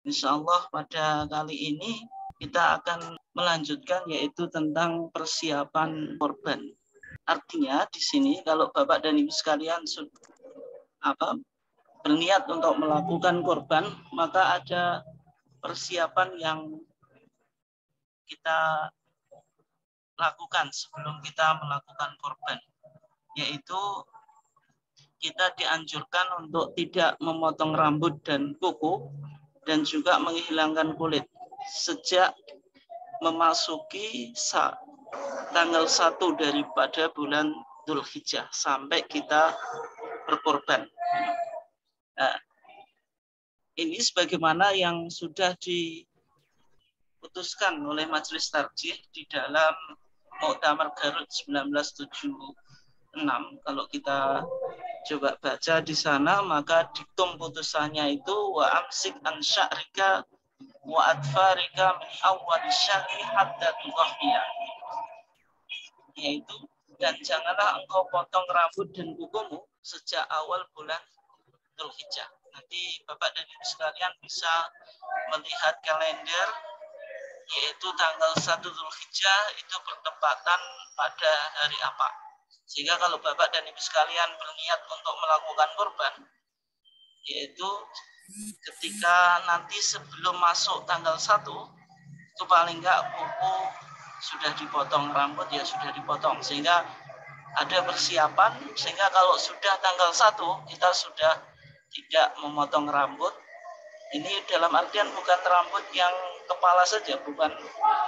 Insya Allah pada kali ini kita akan melanjutkan yaitu tentang persiapan korban. Artinya di sini kalau Bapak dan Ibu sekalian berniat untuk melakukan korban, maka ada persiapan yang kita lakukan sebelum kita melakukan korban, yaitu kita dianjurkan untuk tidak memotong rambut dan kuku dan juga menghilangkan kulit sejak memasuki tanggal 1 daripada bulan Dzulhijjah sampai kita berkorban. Nah, ini sebagaimana yang sudah diputuskan oleh Majelis Tarjih di dalam Muktamar Garut 1976. Kalau kita coba baca di sana, maka diktum putusannya itu wa amsik an sya'rika wa adfarika min awwal syahri hatta tudhhiya, yaitu dan janganlah engkau potong rambut dan kukumu sejak awal bulan Dzulhijjah. Nanti Bapak dan Ibu sekalian bisa melihat kalender, yaitu tanggal 1 Dzulhijjah itu bertepatan pada hari apa. Sehingga kalau Bapak dan Ibu sekalian berniat untuk melakukan korban, yaitu ketika nanti sebelum masuk tanggal 1, itu paling enggak kuku sudah dipotong, rambut ya sudah dipotong. Sehingga ada persiapan, sehingga kalau sudah tanggal 1, kita sudah tidak memotong rambut. Ini dalam artian bukan rambut yang kepala saja, bukan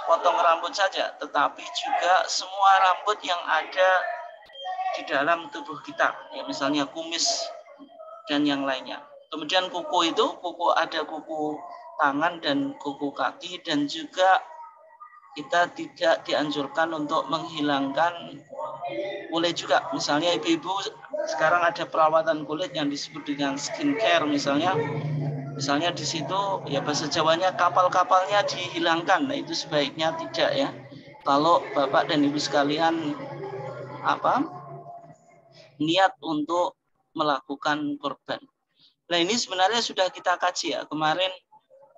potong rambut saja, tetapi juga semua rambut yang ada di dalam tubuh kita, ya misalnya kumis dan yang lainnya. Kemudian kuku itu, ada kuku tangan dan kuku kaki, dan juga kita tidak dianjurkan untuk menghilangkan kulit juga. Misalnya ibu-ibu sekarang ada perawatan kulit yang disebut dengan skincare misalnya di situ ya bahasa Jawanya kapal-kapalnya dihilangkan. Nah, itu sebaiknya tidak ya. Kalau Bapak dan Ibu sekalian niat untuk melakukan korban. Nah, ini sebenarnya sudah kita kaji ya. Kemarin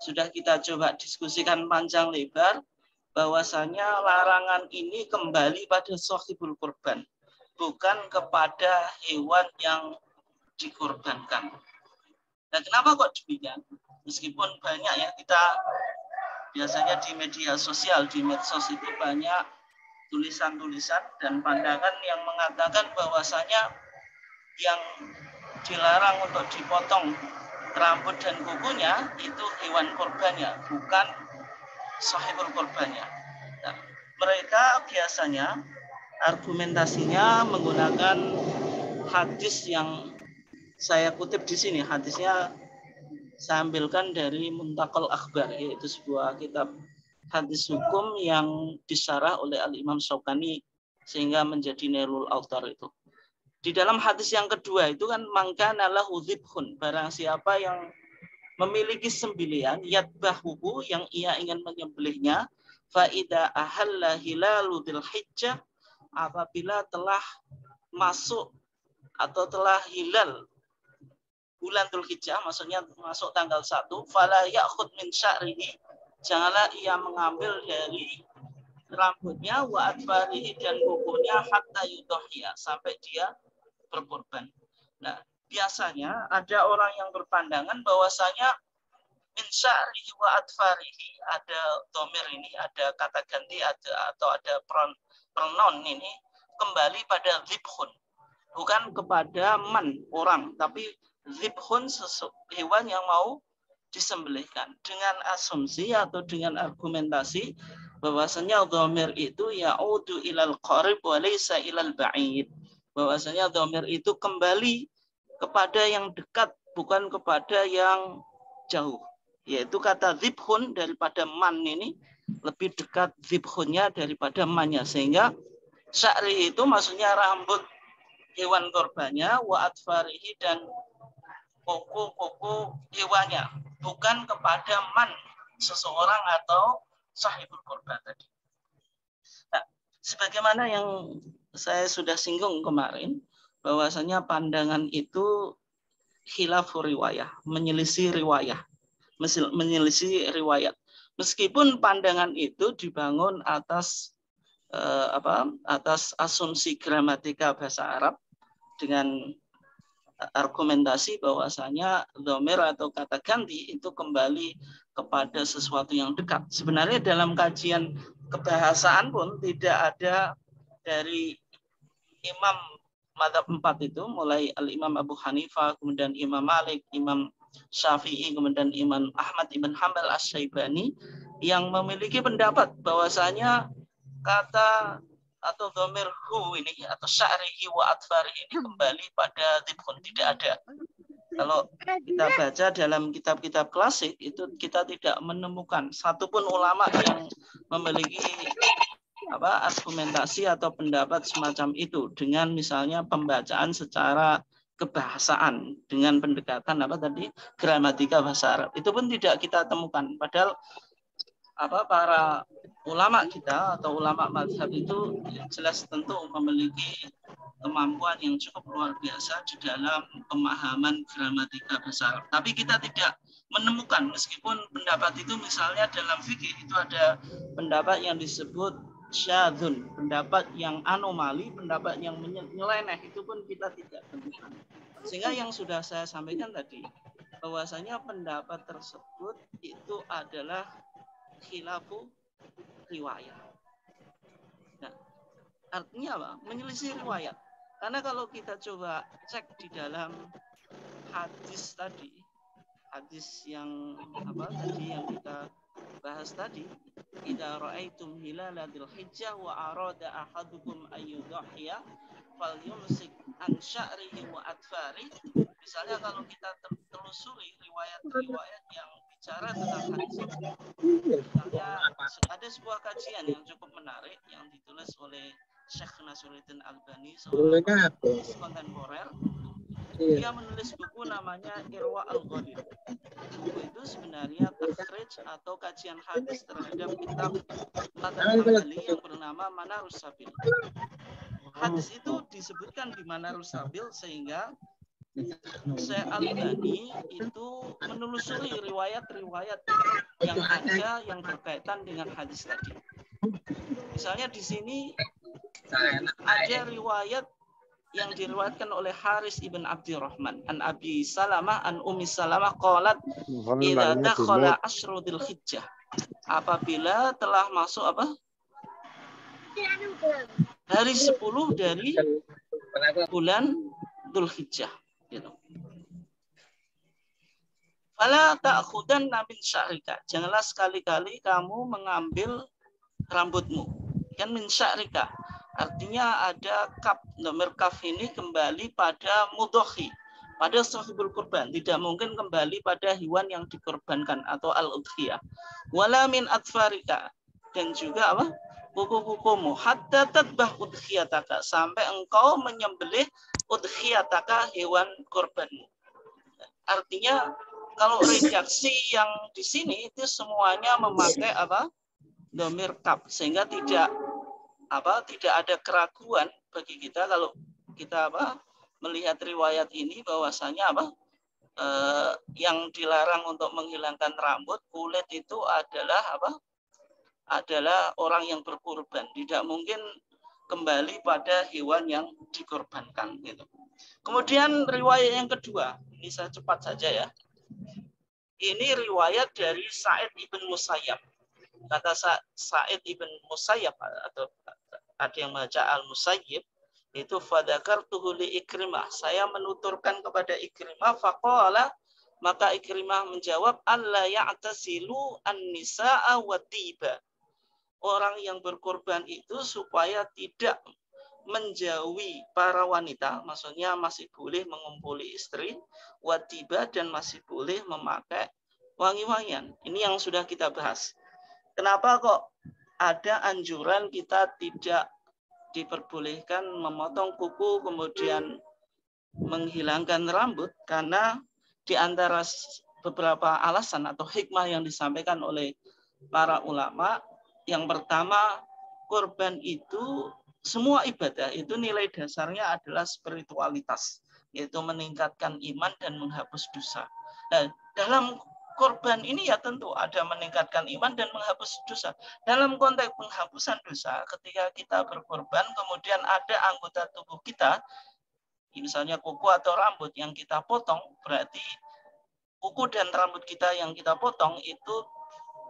sudah kita coba diskusikan panjang lebar bahwasanya larangan ini kembali pada shahibul korban, bukan kepada hewan yang dikorbankan. Nah, kenapa kok demikian? Meskipun banyak ya, kita biasanya di media sosial, di medsos itu banyak tulisan-tulisan dan pandangan yang mengatakan bahwasanya yang dilarang untuk dipotong rambut dan kukunya itu hewan korbannya, bukan sahibul korbannya. Nah, mereka biasanya argumentasinya menggunakan hadis yang saya kutip di sini. Hadisnya saya ambilkan dari Muntakal Akhbar, yaitu sebuah kitab hadis hukum yang disyarah oleh Al-Imam Syaukani sehingga menjadi Nailul Autar itu. Di dalam hadis yang kedua itu kan mangkana lahu dzibhun, barang siapa yang memiliki sembelihan yadbahuhu yang ia ingin menyembelihnya, fa idza ahalla hilalu dzulhijjah, apabila telah masuk atau telah hilal bulan Dzulhijjah, maksudnya masuk tanggal 1, fala ya'khud min sya'rihi, janganlah ia mengambil dari rambutnya wa adbarihi dan kukunya hatta yudhhiya, sampai dia berkorban. Nah, biasanya ada orang yang berpandangan bahwasanya min sya'rihi wa adfarihi, ada domir ini, ada kata ganti, atau ada pronoun ini kembali pada dzibhun, bukan kepada man orang, tapi dzibhun hewan yang mau disembelihkan, dengan asumsi atau dengan argumentasi bahwasanya dhamir itu ya'udu ilal qarib wa laysa ilal ba'id, bahwasanya dhamir itu kembali kepada yang dekat bukan kepada yang jauh, yaitu kata dzibhun daripada man ini lebih dekat dzibhunnya daripada mannya, sehingga sya'ri itu maksudnya rambut hewan korbannya, wa adfarihi dan kuku hewannya, bukan kepada man seseorang atau sahibul korban tadi. Nah, sebagaimana yang saya sudah singgung kemarin, bahwasanya pandangan itu khilafur riwayah, menyelisih riwayah. menyelisih riwayat. Meskipun pandangan itu dibangun atas atas asumsi gramatika bahasa Arab dengan argumentasi bahwasanya dhamir atau kata ganti itu kembali kepada sesuatu yang dekat. Sebenarnya dalam kajian kebahasaan pun tidak ada dari Imam Madzhab 4 itu, mulai Al-Imam Abu Hanifah, kemudian Imam Malik, Imam Syafi'i, kemudian Imam Ahmad ibn Hanbal Asy-Syaibani yang memiliki pendapat bahwasanya kata atau dhamir hu ini atau sya'rihi wa atfarihi ini kembali pada dhibhun, tidak ada. Kalau kita baca dalam kitab-kitab klasik itu kita tidak menemukan satupun ulama yang memiliki argumentasi atau pendapat semacam itu dengan misalnya pembacaan secara kebahasaan dengan pendekatan gramatika bahasa Arab. Itu pun tidak kita temukan. Padahal para ulama kita atau ulama mazhab itu jelas tentu memiliki kemampuan yang cukup luar biasa di dalam pemahaman gramatika bahasa Arab. Tapi kita tidak menemukan, meskipun pendapat itu misalnya dalam fikih itu ada pendapat yang disebut syadzun, pendapat yang anomali, pendapat yang nyeleneh, itu pun kita tidak temukan. Sehingga yang sudah saya sampaikan tadi, bahwasanya pendapat tersebut itu adalah khilafu riwayat. Nah, artinya apa? Menyelisih riwayat. Karena kalau kita coba cek di dalam hadis tadi, hadis yang yang kita bahas tadi, idza ra'aitum hilala dzil hijjah wa arada ahadukum ayyudhiya falyumsik an sya'rihi wa atfari. Misalnya kalau kita telusuri riwayat-riwayat yang bicara tentang hadis ini, misalnya ada sebuah kajian yang cukup menarik yang ditulis oleh Syekh Nasruddin Albani, seorang hadis kontemporer. Dia menulis buku namanya Irwa Al-Ghalil. Buku itu sebenarnya takhrij atau kajian hadis terhadap kitab Matan Hambali yang bernama Manarus Sabil. Hadis itu disebutkan di Manarus Sabil sehingga Syekh Albani itu menelusuri riwayat-riwayat yang ada yang berkaitan dengan hadis tadi. Misalnya di sini ada riwayat yang diriwayatkan oleh Haris ibn Abdurrahman an Abi Salamah an Ummi Salamah qalat idza dakhala asyru dzil hijjah, apabila telah masuk hari 10 dari bulan Dzulhijjah gitu. Fala ta'khudanna min sya'rika, janganlah sekali-kali kamu mengambil rambutmu. Kan min sya'rika artinya ada kaf, nomor kaf ini kembali pada mudhohi, pada sahibul kurban, tidak mungkin kembali pada hewan yang dikorbankan atau al-udhiyah. Wala min atfarika, dan juga kuku-kukumu, hatta tadbah udhiyataka, sampai engkau menyembelih udhiyataka, hewan kurbanmu. Artinya kalau redaksi yang di sini itu semuanya memakai dhamir kaf, sehingga tidak ada keraguan bagi kita kalau kita melihat riwayat ini bahwasanya yang dilarang untuk menghilangkan rambut kulit itu adalah orang yang berkurban, tidak mungkin kembali pada hewan yang dikorbankan gitu. Kemudian riwayat yang kedua, ini saya cepat saja ya. Ini riwayat dari Sa'id ibn Musayyab. Kata Sa'id ibn Musayyab atau ada yang baca Al-Musayyib itu fadzakartuhu li Ikrimah, saya menuturkan kepada Ikrimah, faqala, maka Ikrimah menjawab, alla ya'tasilu an-nisaa wa tiba, orang yang berkorban itu supaya tidak menjauhi para wanita, maksudnya masih boleh mengumpuli istri, wa tiba, dan masih boleh memakai wangi-wangian. Ini yang sudah kita bahas. Kenapa kok ada anjuran kita tidak diperbolehkan memotong kuku kemudian menghilangkan rambut? Karena di antara beberapa alasan atau hikmah yang disampaikan oleh para ulama, yang pertama, kurban itu semua ibadah itu nilai dasarnya adalah spiritualitas, yaitu meningkatkan iman dan menghapus dosa. Nah, dalam korban ini ya tentu ada meningkatkan iman dan menghapus dosa. Dalam konteks penghapusan dosa, ketika kita berkorban, kemudian ada anggota tubuh kita, misalnya kuku atau rambut yang kita potong, berarti kuku dan rambut kita yang kita potong itu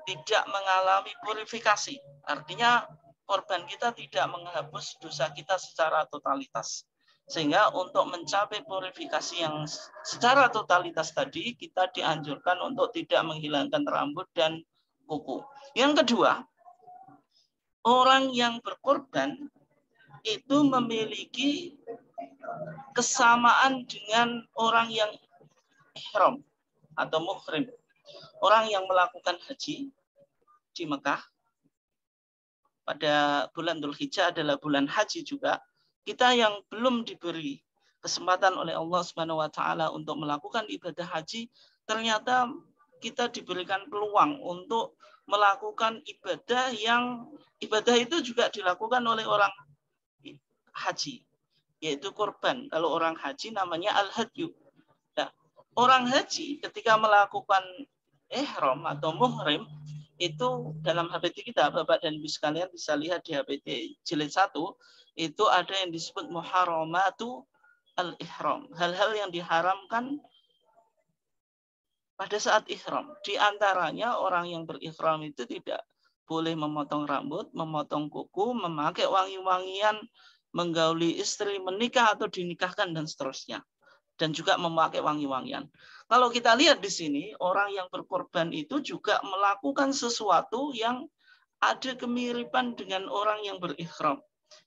tidak mengalami purifikasi. Artinya korban kita tidak menghapus dosa kita secara totalitas. Sehingga untuk mencapai purifikasi yang secara totalitas tadi, kita dianjurkan untuk tidak menghilangkan rambut dan kuku. Yang kedua, orang yang berkorban itu memiliki kesamaan dengan orang yang ihram atau muhrim. Orang yang melakukan haji di Mekah pada bulan Dzulhijjah adalah bulan haji juga. Kita yang belum diberi kesempatan oleh Allah Subhanahu wa taala untuk melakukan ibadah haji, ternyata kita diberikan peluang untuk melakukan ibadah yang ibadah itu juga dilakukan oleh orang haji, yaitu korban. Kalau orang haji namanya al-hadyu. Nah, orang haji ketika melakukan ihram atau muhrim itu dalam HPT kita, Bapak dan Ibu sekalian bisa lihat di HPT jilid 1, itu ada yang disebut muharramatu al-ihram. Hal-hal yang diharamkan pada saat ihram. Di antaranya orang yang berihram itu tidak boleh memotong rambut, memotong kuku, memakai wangi-wangian, menggauli istri, menikah atau dinikahkan, dan seterusnya. Dan juga memakai wangi-wangian. Kalau kita lihat di sini, orang yang berkorban itu juga melakukan sesuatu yang ada kemiripan dengan orang yang berihram.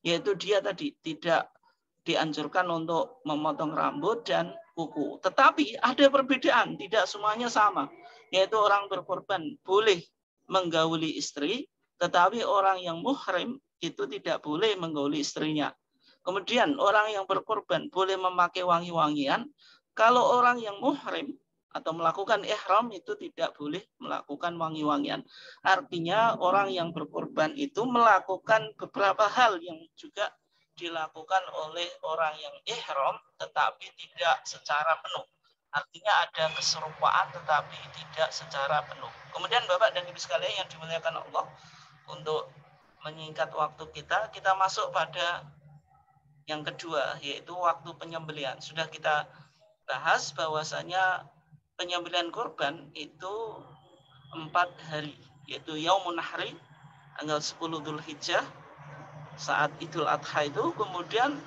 Yaitu dia tadi tidak dianjurkan untuk memotong rambut dan kuku. Tetapi ada perbedaan, tidak semuanya sama. Yaitu orang berkorban boleh menggauli istri, tetapi orang yang muhrim itu tidak boleh menggauli istrinya. Kemudian orang yang berkorban boleh memakai wangi-wangian. Kalau orang yang muhrim atau melakukan ihram itu tidak boleh melakukan wangi-wangian. Artinya orang yang berkorban itu melakukan beberapa hal yang juga dilakukan oleh orang yang ihram tetapi tidak secara penuh. Artinya ada keserupaan tetapi tidak secara penuh. Kemudian Bapak dan Ibu sekalian yang dimuliakan Allah, untuk menyingkat waktu kita masuk pada yang kedua, yaitu waktu penyembelihan. Sudah kita bahas bahwasanya penyembelihan korban itu 4 hari, yaitu Yaumun Nahri, tanggal 10 Dzulhijjah, saat Idul Adha itu, kemudian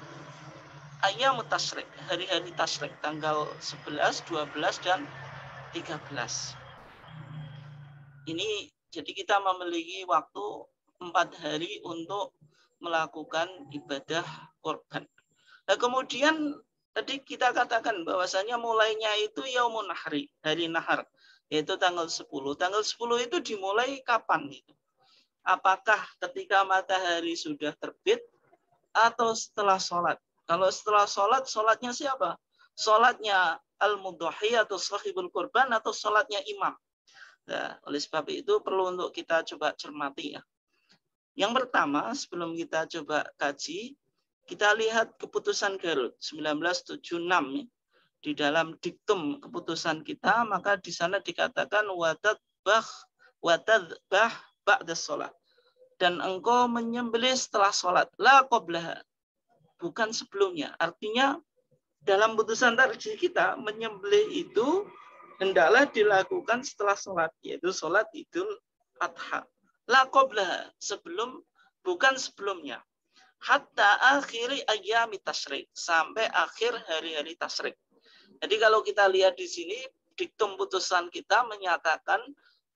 Ayyamut Tasyrik, hari-hari tasyrik, tanggal 11, 12, dan 13. Ini jadi kita memiliki waktu 4 hari untuk melakukan ibadah korban. Nah, kemudian tadi kita katakan bahwasanya mulainya itu Yaumun Nahri, hari nahar, yaitu tanggal 10. Tanggal 10 itu dimulai kapan itu? Apakah ketika matahari sudah terbit atau setelah sholat? Kalau setelah sholat, sholatnya siapa? Sholatnya al-mudhahi atau sahibul korban atau sholatnya imam? Nah, oleh sebab itu perlu untuk kita coba cermati ya. Yang pertama, sebelum kita coba kaji, kita lihat keputusan Garut 1976 ya. Di dalam diktum keputusan kita, maka di sana dikatakan watadbah ba'da sholat. Dan engkau menyembelih setelah sholat. La qablaha. Bukan sebelumnya. Artinya dalam putusan tarjih kita, menyembelih itu hendaklah dilakukan setelah sholat, yaitu sholat Idul Adha. La qablaha, sebelum, bukan sebelumnya. Hatta akhiri ayyami tasyrik, sampai akhir hari-hari tasyrik. Jadi kalau kita lihat di sini, diktum putusan kita menyatakan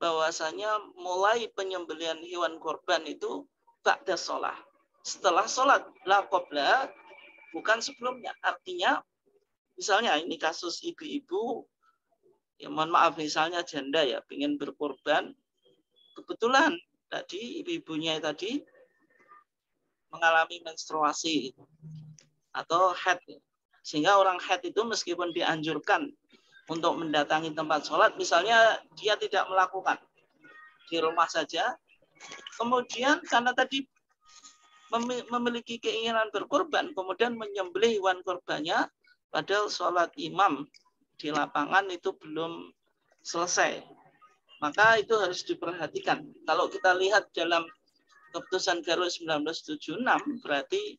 bahwasanya mulai penyembelihan hewan korban itu ba'da sholat. Setelah sholat, la qablaha, bukan sebelumnya. Artinya, misalnya ini kasus ibu-ibu, ya mohon maaf, misalnya janda ya, ingin berkorban, kebetulan tadi ibu-ibunya tadi mengalami menstruasi atau haid, sehingga orang haid itu meskipun dianjurkan untuk mendatangi tempat sholat, misalnya dia tidak melakukan di rumah saja, kemudian karena tadi memiliki keinginan berkorban, kemudian menyembelih hewan korbannya, padahal sholat imam di lapangan itu belum selesai. Maka itu harus diperhatikan. Kalau kita lihat dalam keputusan Garut 1976, berarti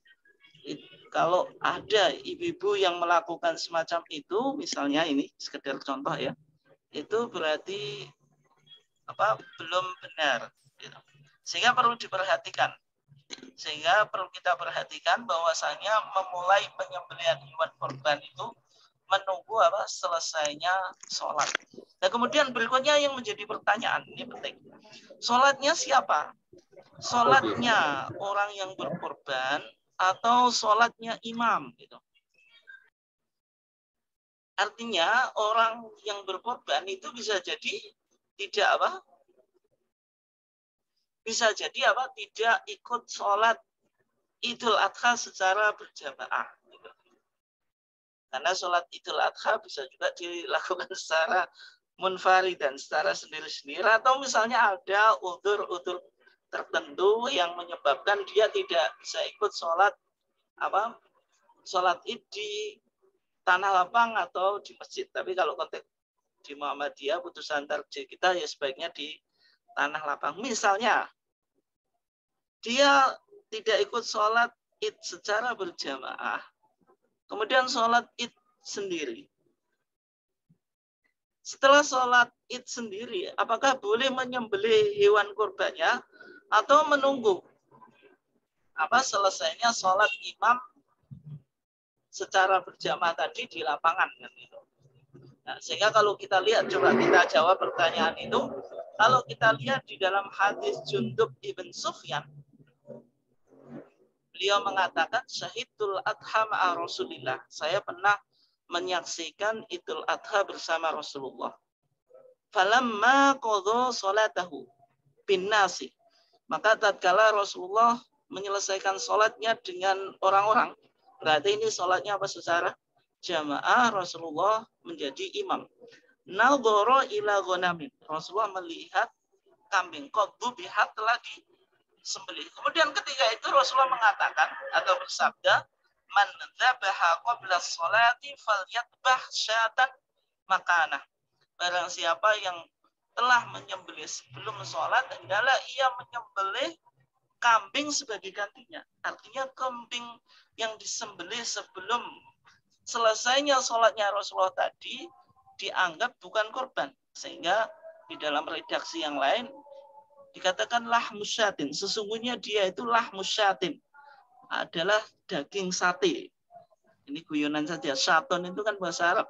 kalau ada ibu-ibu yang melakukan semacam itu, misalnya ini sekedar contoh ya, itu berarti belum benar. Sehingga perlu diperhatikan. Sehingga perlu kita perhatikan bahwasanya memulai penyembelihan hewan kurban itu menunggu selesainya sholat. Nah kemudian berikutnya yang menjadi pertanyaan, ini penting. Sholatnya siapa? Sholatnya orang yang berkorban atau sholatnya imam gitu. Artinya orang yang berkorban itu bisa jadi tidak bisa jadi tidak ikut sholat Idul Adha secara berjamaah. Gitu. Karena sholat Idul Adha bisa juga dilakukan secara munfarid dan secara sendiri-sendiri, atau misalnya ada udzur-udzur tertentu yang menyebabkan dia tidak bisa ikut sholat Id di tanah lapang atau di masjid. Tapi kalau konteks di Muhammadiyah, putusan tarjih kita ya sebaiknya di tanah lapang. Misalnya dia tidak ikut sholat Id secara berjamaah, kemudian sholat Id sendiri. Setelah sholat Id sendiri, apakah boleh menyembelih hewan kurbannya atau menunggu selesainya sholat imam secara berjamaah tadi di lapangan kan gitu. Nah, sehingga kalau kita lihat, coba kita jawab pertanyaan itu. Kalau kita lihat di dalam hadis Jundub ibn Sufyan, beliau mengatakan syahidul adha ma'a Rasulillah. Saya pernah menyaksikan Idul Adha bersama Rasulullah. Falamma qadha salatahu bin nasi. Maka tatkala Rasulullah menyelesaikan salatnya dengan orang-orang, berarti ini salatnya secara jamaah, Rasulullah menjadi imam. Nadhara ila ghanamin. Rasulullah melihat kambing qaddu bihat lagi sembelih. Kemudian ketika itu Rasulullah mengatakan atau bersabda, man dzabaha qabla sholati falyatbah syatan makanah. Barang siapa yang telah menyembelih sebelum sholat, hendaklah ia menyembelih kambing sebagai gantinya. Artinya kambing yang disembelih sebelum selesainya sholatnya Rasulullah tadi dianggap bukan korban. Sehingga di dalam redaksi yang lain dikatakan lahmus syatin. Sesungguhnya dia itu lahmus syatin, adalah daging sate. Ini guyonan saja. Syaton itu kan bahasa Arab,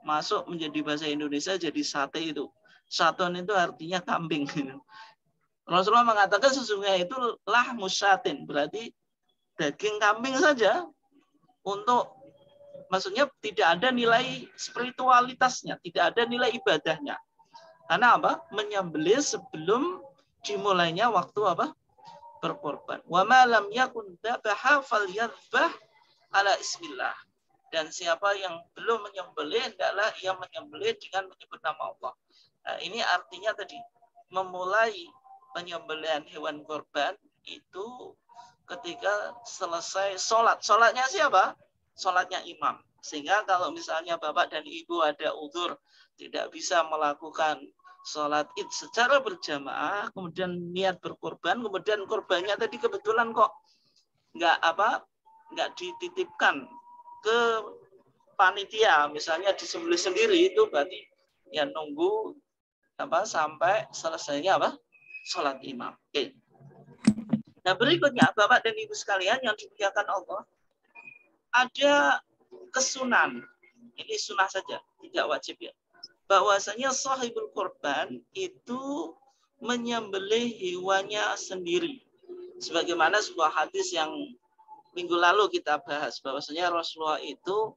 masuk menjadi bahasa Indonesia jadi sate itu. Syaton itu artinya kambing. Rasulullah mengatakan sesungguhnya itu lahmus syatin, berarti daging kambing saja, untuk maksudnya tidak ada nilai spiritualitasnya, tidak ada nilai ibadahnya. Karena menyembelih sebelum dimulainya waktu berkorban. Wa ma lam yakun dzabaha falyadhbah ala ismillah. Dan siapa yang belum menyembelih, hendaklah ia menyembelih dengan menyebut nama Allah. Nah, ini artinya tadi memulai penyembelihan hewan korban itu ketika selesai sholat. Sholatnya siapa? Sholatnya imam. Sehingga kalau misalnya bapak dan ibu ada udzur tidak bisa melakukan sholat Id secara berjamaah, kemudian niat berkorban, kemudian korbannya tadi kebetulan kok nggak dititipkan ke panitia, misalnya disembelih sendiri, itu berarti ya nunggu sampai selesainya sholat imam. Oke. Nah berikutnya bapak dan ibu sekalian yang dimuliakan Allah, ada kesunan. Ini sunah saja, tidak wajib ya. Bahwasanya sahibul korban itu menyembelih hewannya sendiri. Sebagaimana sebuah hadis yang minggu lalu kita bahas, bahwasanya Rasulullah itu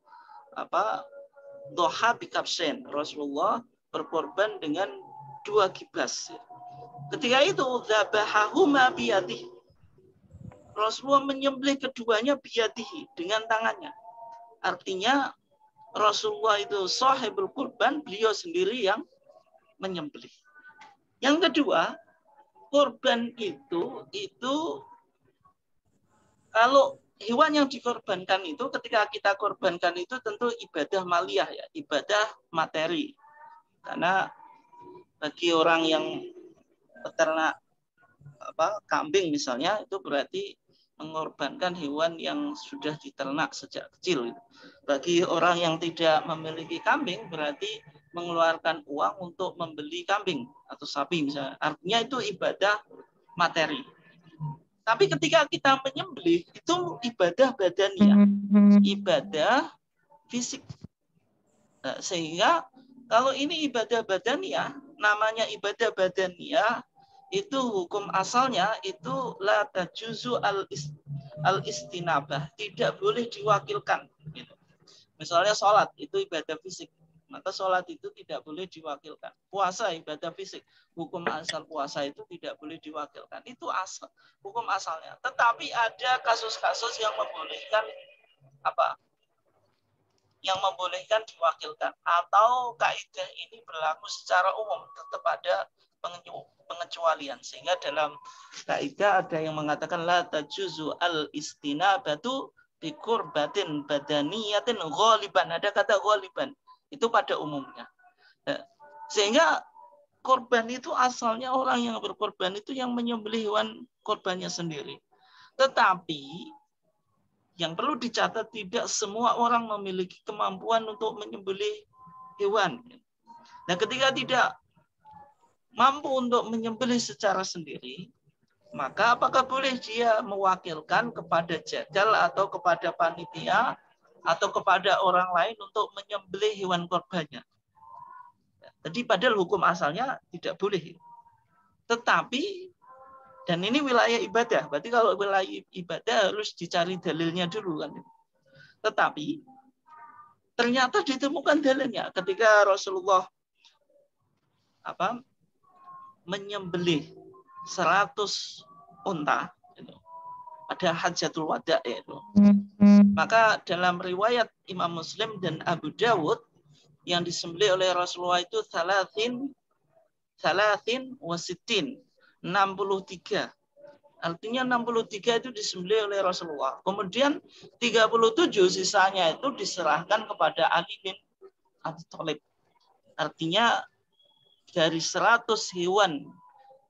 doha bikabsen. Rasulullah berkorban dengan 2 kibas. Ketika itu dzabahahuma biyadihi. Rasulullah menyembelih keduanya biyadihi, dengan tangannya. Artinya Rasulullah itu sahibul kurban, beliau sendiri yang menyembelih. Yang kedua, kurban itu kalau hewan yang dikorbankan itu, ketika kita korbankan itu tentu ibadah maliyah ya, ibadah materi. Karena bagi orang yang peternak kambing misalnya, itu berarti mengorbankan hewan yang sudah diternak sejak kecil. Bagi orang yang tidak memiliki kambing berarti mengeluarkan uang untuk membeli kambing atau sapi misalnya. Artinya itu ibadah materi. Tapi ketika kita menyembelih itu ibadah badaniah, ibadah fisik. Nah, sehingga kalau ini ibadah badaniah, namanya ibadah badaniah, itu hukum asalnya itu la tajuzu al-istinabah, tidak boleh diwakilkan. Gitu. Misalnya sholat itu ibadah fisik, maka sholat itu tidak boleh diwakilkan. Puasa ibadah fisik, hukum asal puasa itu tidak boleh diwakilkan. Itu asal, hukum asalnya. Tetapi ada kasus-kasus yang membolehkan yang membolehkan diwakilkan, atau kaidah ini berlaku secara umum, tetap ada pengecualian. Sehingga dalam kaidah ada yang mengatakan la tajuzu al-istinabatu bi qurbatin badaniyatin ghaliban. Ada kata ghaliban. Itu pada umumnya. Sehingga korban itu asalnya orang yang berkorban itu yang menyembelih hewan korbannya sendiri. Tetapi yang perlu dicatat, tidak semua orang memiliki kemampuan untuk menyembelih hewan. Nah, ketika tidak mampu untuk menyembelih secara sendiri, maka apakah boleh dia mewakilkan kepada jagal atau kepada panitia atau kepada orang lain untuk menyembelih hewan korbannya? Jadi padahal hukum asalnya tidak boleh. Tetapi, dan ini wilayah ibadah, berarti kalau wilayah ibadah harus dicari dalilnya dulu kan. Tetapi ternyata ditemukan dalilnya ketika Rasulullah menyembelih 100 unta itu, pada Hajjatul Wada itu. Maka dalam riwayat Imam Muslim dan Abu Dawud, yang disembelih oleh Rasulullah itu salatin wasitin, 63. Artinya 63 itu disembelih oleh Rasulullah. Kemudian 37 sisanya itu diserahkan kepada Ali bin Abi Thalib. Artinya dari 100 hewan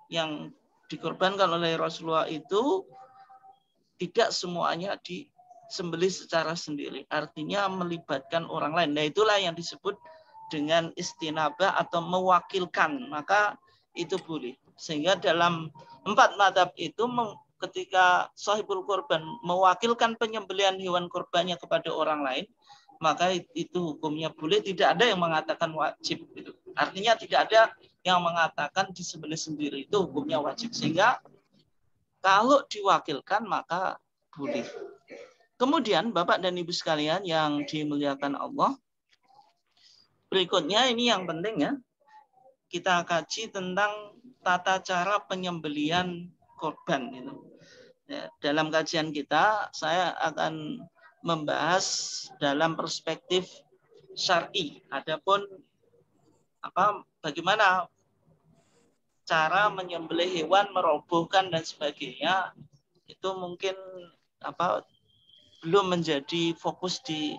yang dikorbankan oleh Rasulullah itu tidak semuanya disembelih secara sendiri. Artinya melibatkan orang lain. Nah, itulah yang disebut dengan istinabah atau mewakilkan. Maka itu boleh. Sehingga dalam 4 mazhab itu ketika sahibul korban mewakilkan penyembelihan hewan korbannya kepada orang lain, maka itu hukumnya boleh. Tidak ada yang mengatakan wajib. Artinya tidak ada yang mengatakan disembelih sendiri, itu hukumnya wajib. Sehingga kalau diwakilkan maka boleh. Kemudian Bapak dan Ibu sekalian yang dimuliakan Allah, berikutnya ini yang penting ya, kita kaji tentang tata cara penyembelihan korban. Ya, dalam kajian kita, saya akan membahas dalam perspektif syar'i. Adapun bagaimana cara menyembelih hewan, merobohkan dan sebagainya, itu mungkin belum menjadi fokus di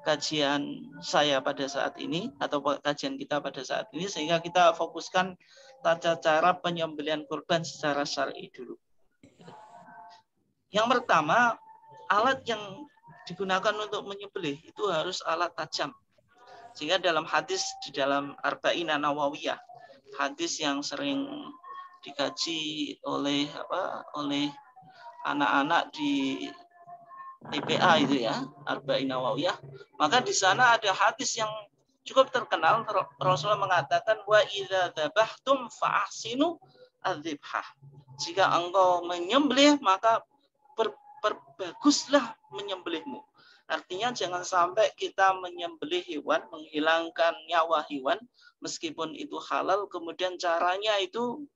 kajian saya pada saat ini atau kajian kita pada saat ini, sehingga kita fokuskan tata cara penyembelihan kurban secara syar'i dulu. Yang pertama, alat yang digunakan untuk menyembelih itu harus alat tajam. Sehingga dalam hadis di dalam Arba'in An-Nawawiyah, hadis yang sering dikaji oleh anak-anak di TPA itu ya, Arba'in Nawawiyah, maka di sana ada hadis yang cukup terkenal. Rasulullah mengatakan, wa idza dzabhtum fa'ahsinu adzibhah. Jika engkau menyembelih maka perbaguslah menyembelihmu. Artinya jangan sampai kita menyembelih hewan, menghilangkan nyawa hewan meskipun itu halal, kemudian caranya itu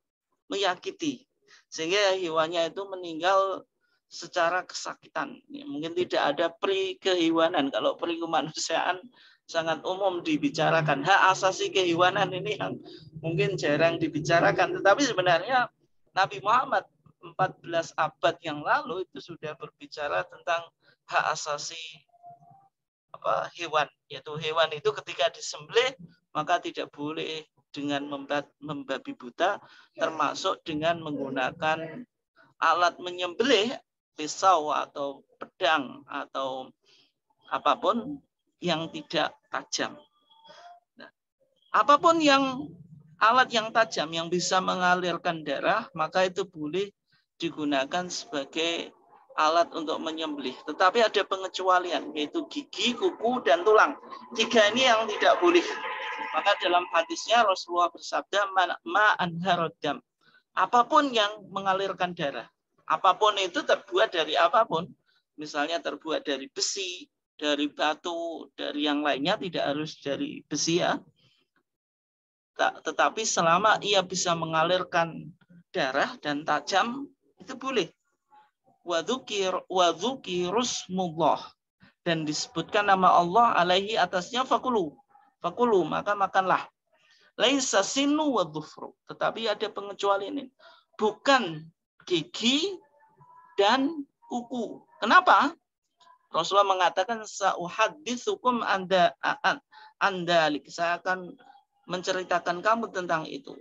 menyakiti sehingga hewannya itu meninggal secara kesakitan. Mungkin tidak ada peri kehewanan. Kalau peri kemanusiaan sangat umum dibicarakan. Hak asasi kehewanan ini yang mungkin jarang dibicarakan. Tetapi sebenarnya Nabi Muhammad 14 abad yang lalu itu sudah berbicara tentang hak asasi hewan. Yaitu hewan itu ketika disembelih maka tidak boleh dengan membabi buta, termasuk dengan menggunakan alat menyembelih, pisau atau pedang atau apapun yang tidak tajam. Nah, apapun yang alat yang tajam yang bisa mengalirkan darah, maka itu boleh digunakan sebagai alat untuk menyembelih. Tetapi ada pengecualian, yaitu gigi, kuku, dan tulang. 3 ini yang tidak boleh. Maka dalam hadisnya Rasulullah bersabda, ma'anharodam. Apapun yang mengalirkan darah. Apapun itu terbuat dari apapun. Misalnya terbuat dari besi, dari batu, dari yang lainnya, tidak harus dari besi ya. Tetapi selama ia bisa mengalirkan darah dan tajam, itu boleh. Wadzukirusmullah, dan disebutkan nama Allah alaihi atasnya fakulu, maka makanlah. Laisa sinu wa dhufru, tetapi ada pengecualian ini, bukan gigi dan kuku. Kenapa? Rasulullah mengatakan sauhaditsukum andalik, saya akan menceritakan kamu tentang itu.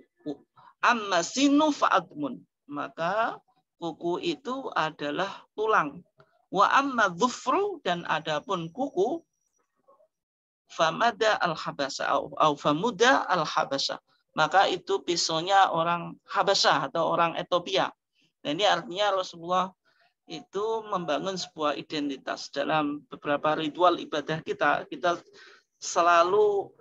Amma sinu fa'admun, maka kuku itu adalah tulang. Wa amma dhufru, dan adapun kuku, famada al-habasa au famuda al-habasa, maka itu pisaunya orang Habasah atau orang Ethiopia. Nah, ini artinya Rasulullah itu membangun sebuah identitas. Dalam beberapa ritual ibadah kita selalu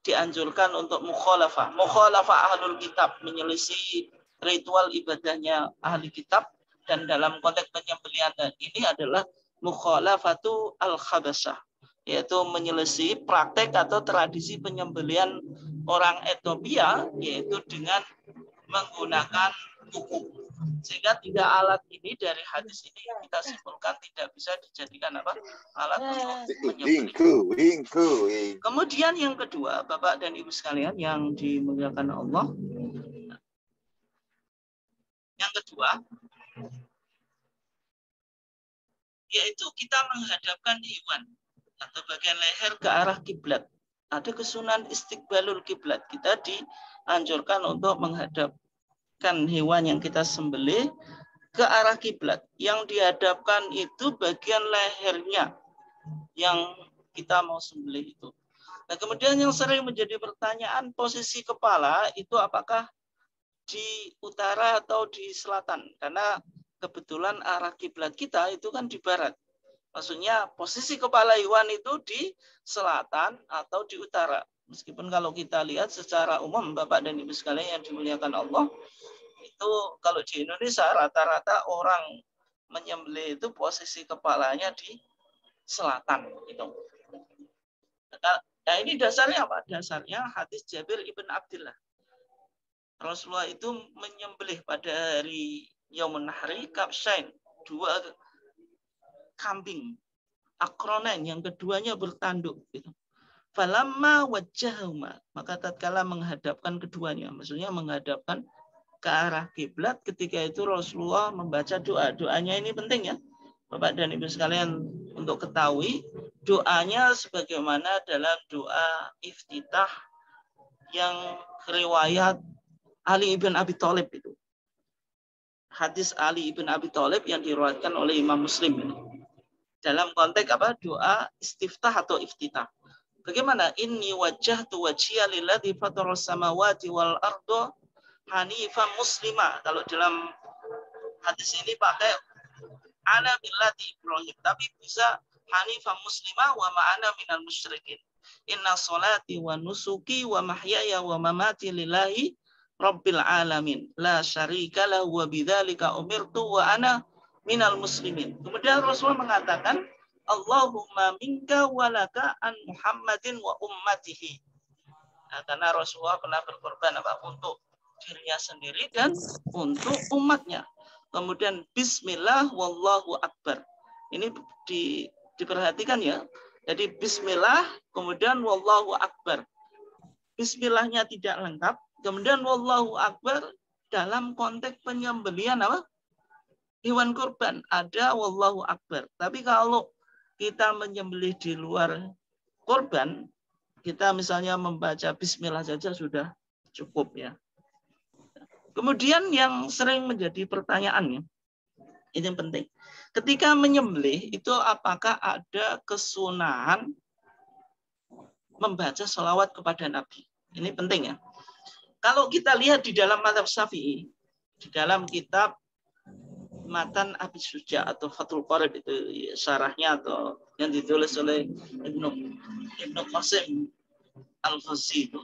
dianjurkan untuk mukhalafah ahlul kitab, menyelisih ritual ibadahnya ahli kitab, dan dalam konteks penyembelihan ini adalah mukhalafatu al-khabasah, yaitu menyelisih praktek atau tradisi penyembelihan orang Ethiopia, yaitu dengan menggunakan kuku. Sehingga 3 alat ini dari hadis ini kita simpulkan tidak bisa dijadikan alat untuk menyembelih. Kemudian yang kedua, Bapak dan Ibu sekalian yang dimuliakan Allah, yang kedua yaitu kita menghadapkan hewan atau bagian leher ke arah kiblat. Ada kesunahan istiqbalul kiblat. Kita dianjurkan untuk menghadapkan hewan yang kita sembelih ke arah kiblat. Yang dihadapkan itu bagian lehernya yang kita mau sembelih itu. Nah, kemudian yang sering menjadi pertanyaan, posisi kepala itu apakah di utara atau di selatan? Karena kebetulan arah kiblat kita itu kan di barat. Maksudnya posisi kepala hewan itu di selatan atau di utara. Meskipun kalau kita lihat secara umum, Bapak dan Ibu sekalian yang dimuliakan Allah, itu kalau di Indonesia rata-rata orang menyembelih itu posisi kepalanya di selatan. Gitu. Nah, ini dasarnya apa? Dasarnya hadis Jabir ibn Abdullah. Rasulullah itu menyembelih pada hari Yaumun Nahri Kabshain, 2 kambing akronen, yang keduanya bertanduk. Gitu. Falamma wajjahuma, maka tatkala menghadapkan keduanya, maksudnya menghadapkan ke arah kiblat, ketika itu Rasulullah membaca doa. Doanya ini penting ya, Bapak dan Ibu sekalian, untuk ketahui doanya sebagaimana dalam doa iftitah yang riwayat Ali ibn Abi Thalib itu. Hadis Ali ibn Abi Thalib yang diriwayatkan oleh Imam Muslim ini. Dalam konteks apa? Doa istiftah atau iftitah. Bagaimana? Inni wajjahtu wajhiya lilladzi fataras samawati wal arda hanifan muslima. Kalau dalam hadis ini pakai ana millati Ibrahim, tapi bisa hanifan muslima wa ma'ana minal musyrikin. Inna sholati wa nusuki wa mahyaya wa mamati lillahi Rabbil alamin, la syarika lahu wa bidzalika umirtu wa ana minal muslimin. Kemudian Rasulullah mengatakan, Allahumma minka walaka an Muhammadin wa ummatihi. Nah, karena Rasulullah pernah berkorban untuk dirinya sendiri dan untuk umatnya. Kemudian Bismillah wallahu akbar. Ini diperhatikan ya. Jadi Bismillah, kemudian wallahu akbar. Bismillahnya tidak lengkap. Kemudian wallahu akbar dalam konteks penyembelihan apa? Hewan kurban. Ada wallahu akbar. Tapi kalau kita menyembelih di luar kurban, kita misalnya membaca bismillah saja sudah cukup ya. Kemudian yang sering menjadi pertanyaannya, ini penting. Ketika menyembelih itu apakah ada kesunahan membaca sholawat kepada Nabi? Ini penting ya. Kalau kita lihat di dalam mazhab Syafi'i, di dalam kitab Matan Abi Suja atau Fathul Qorib itu syarahnya atau yang ditulis oleh Ibnu Qasim Al-Ghazi itu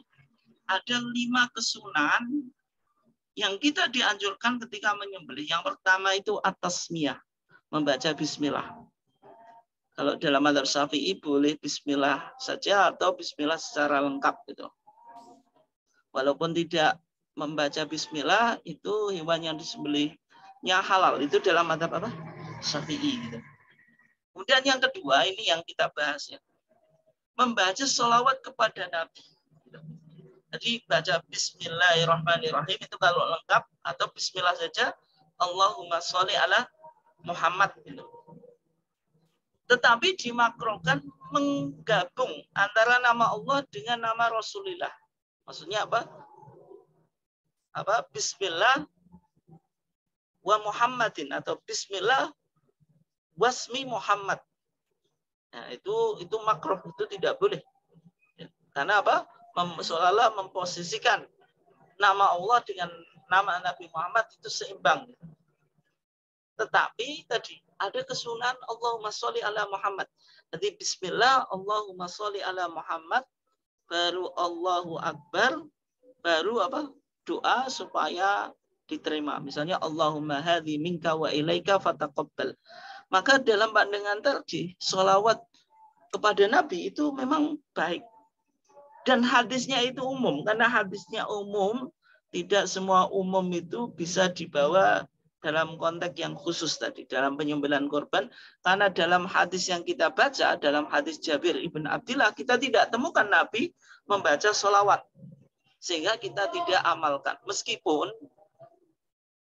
ada 5 kesunahan yang kita dianjurkan ketika menyembelih. Yang pertama itu at-tasmiyah, membaca bismillah. Kalau dalam mazhab Syafi'i boleh bismillah saja atau bismillah secara lengkap gitu. Walaupun tidak membaca bismillah itu hewan yang disembelihnya halal. Itu dalam mazhab apa? Syafi'i gitu. Kemudian yang kedua ini yang kita bahas ya. Membaca sholawat kepada Nabi. Jadi baca bismillahirrahmanirrahim itu kalau lengkap atau bismillah saja Allahumma sholli ala Muhammad gitu. Tetapi dimakruhkan menggabung antara nama Allah dengan nama Rasulullah. Maksudnya apa? Bismillah wa Muhammadin atau bismillah wasmi Muhammad. Nah, itu makruh, itu tidak boleh. Karena apa? Seolah-olah memposisikan nama Allah dengan nama Nabi Muhammad itu seimbang. Tetapi tadi ada kesunahan Allahumma sholli ala Muhammad. Jadi bismillah Allahumma sholli ala Muhammad, baru Allahu Akbar, baru apa? Doa supaya diterima. Misalnya Allahumma hadhi minka wa ilaika fataqabbal. Maka dalam pandangan tadi sholawat kepada Nabi itu memang baik. Dan hadisnya itu umum, karena hadisnya umum, tidak semua umum itu bisa dibawa dalam konteks yang khusus tadi, dalam penyembelihan korban. Karena dalam hadis yang kita baca, dalam hadis Jabir ibn Abdillah, kita tidak temukan Nabi membaca sholawat. Sehingga kita tidak amalkan. Meskipun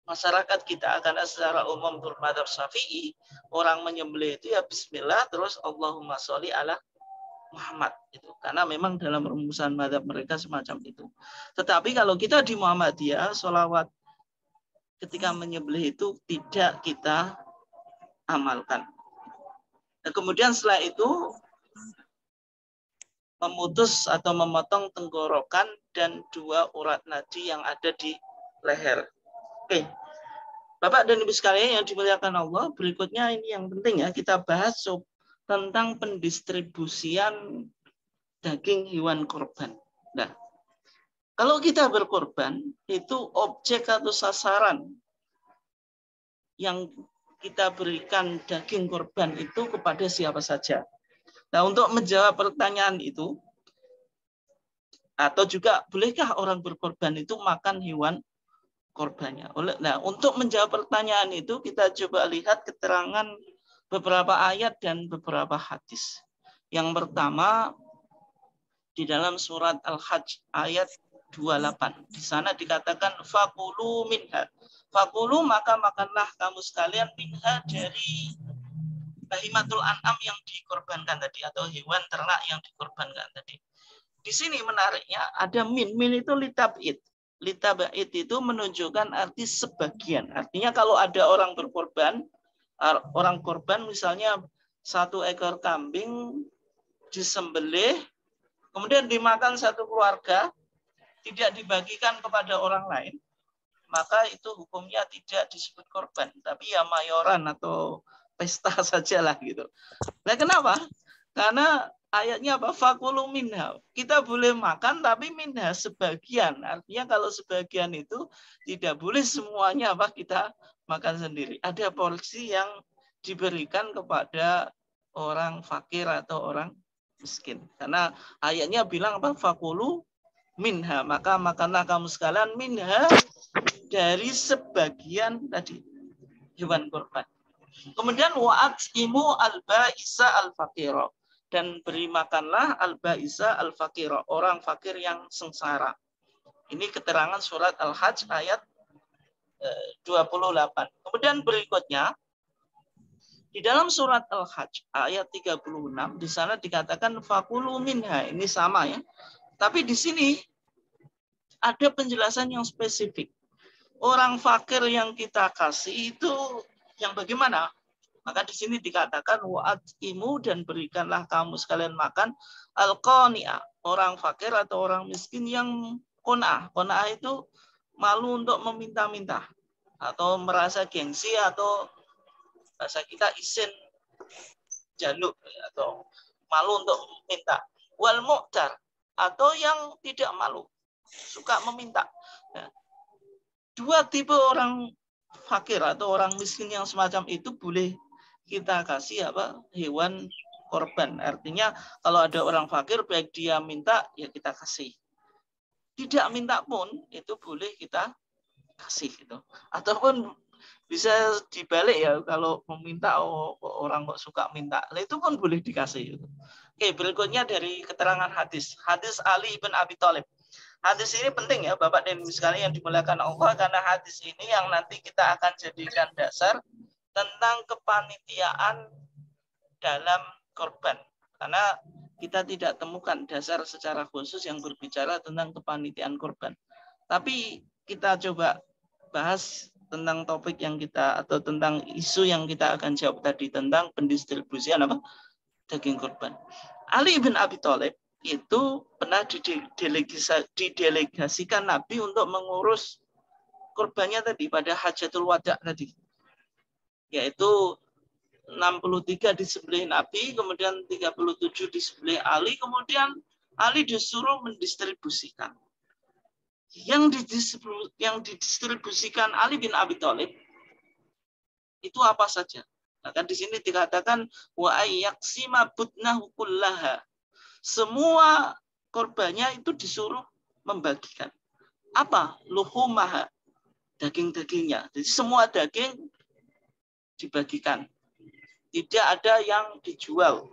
masyarakat kita, karena secara umum bermadzhab Syafi'i, orang menyembelih itu ya bismillah, terus Allahumma sholli ala Muhammad itu, karena memang dalam rumusan mazhab mereka semacam itu. Tetapi kalau kita di Muhammadiyah, sholawat ketika menyembelih itu tidak kita amalkan. Nah, kemudian setelah itu memutus atau memotong tenggorokan dan 2 urat nadi yang ada di leher. Oke, Bapak dan Ibu sekalian yang dimuliakan Allah, berikutnya ini yang penting ya, kita bahas tentang pendistribusian daging hewan korban. Nah, kalau kita berkorban, itu objek atau sasaran yang kita berikan daging korban itu kepada siapa saja. Nah, untuk menjawab pertanyaan itu, atau juga bolehkah orang berkorban itu makan hewan korbannya? Nah, untuk menjawab pertanyaan itu, kita coba lihat keterangan beberapa ayat dan beberapa hadis. Yang pertama di dalam surat Al-Hajj ayat 28. Di sana dikatakan faqulu minha. Faqulu maka makanlah kamu sekalian minha dari bahimatul an'am yang dikorbankan tadi atau hewan ternak yang dikorbankan tadi. Di sini menariknya ada min. Min itu litab'id. Litab'id itu menunjukkan arti sebagian. Artinya kalau ada orang berkorban, orang korban misalnya 1 ekor kambing disembelih, kemudian dimakan satu keluarga, tidak dibagikan kepada orang lain, maka itu hukumnya tidak disebut korban, tapi ya mayoran atau pesta sajalah gitu. Nah, kenapa? Karena ayatnya apa? Fakulu minha. Kita boleh makan, tapi minha sebagian. Artinya kalau sebagian itu tidak boleh semuanya apa kita makan sendiri. Ada porsi yang diberikan kepada orang fakir atau orang miskin. Karena ayatnya bilang apa? Fakulu minha. Maka makanlah kamu sekalian minha dari sebagian tadi hewan kurban. Kemudian wa'at'imu al-ba'isa al-faqira. Dan beri makanlah al-ba'isa al-faqira. Orang fakir yang sengsara. Ini keterangan surat Al-Hajj ayat 28. Kemudian berikutnya di dalam surat Al-Hajj ayat 36 di sana dikatakan fakulu minha. Ini sama ya. Tapi di sini ada penjelasan yang spesifik. Orang fakir yang kita kasih itu yang bagaimana? Maka di sini dikatakan wa'atimu, dan berikanlah kamu sekalian makan al-qani'ah, orang fakir atau orang miskin yang qana'ah. Qana'ah itu malu untuk meminta-minta atau merasa gengsi atau bahasa kita isin jaluk atau malu untuk minta. Wal mu'tar, atau yang tidak malu, suka meminta. Dua tipe orang fakir atau orang miskin yang semacam itu boleh kita kasih hewan korban. Artinya kalau ada orang fakir, baik dia minta ya kita kasih, tidak minta pun itu boleh kita kasih gitu. Ataupun bisa dibalik ya, kalau meminta orang kok suka minta, itu pun boleh dikasih gitu. Oke, berikutnya dari keterangan hadis Ali bin Abi Thalib. Hadis ini penting ya Bapak dan Ibu sekalian yang dimuliakan Allah, karena hadis ini yang nanti kita akan jadikan dasar tentang kepanitiaan dalam korban. Karena kita tidak temukan dasar secara khusus yang berbicara tentang kepanitiaan korban. Tapi kita coba bahas tentang topik yang kita, atau tentang isu yang kita akan jawab tadi, tentang pendistribusian daging korban. Ali bin Abi Thalib itu pernah didelegasikan Nabi untuk mengurus korbannya tadi pada Hajatul Wada tadi. Yaitu 63 disembelih Nabi, kemudian 37 disembelih Ali, kemudian Ali disuruh mendistribusikan. Yang didistribusikan Ali bin Abi Thalib itu apa saja? Maka di sini dikatakan wa ayyaksima budnahu kullaha. Semua korbannya itu disuruh membagikan. Apa? Luhumaha, daging-dagingnya. Jadi semua daging dibagikan. Tidak ada yang dijual.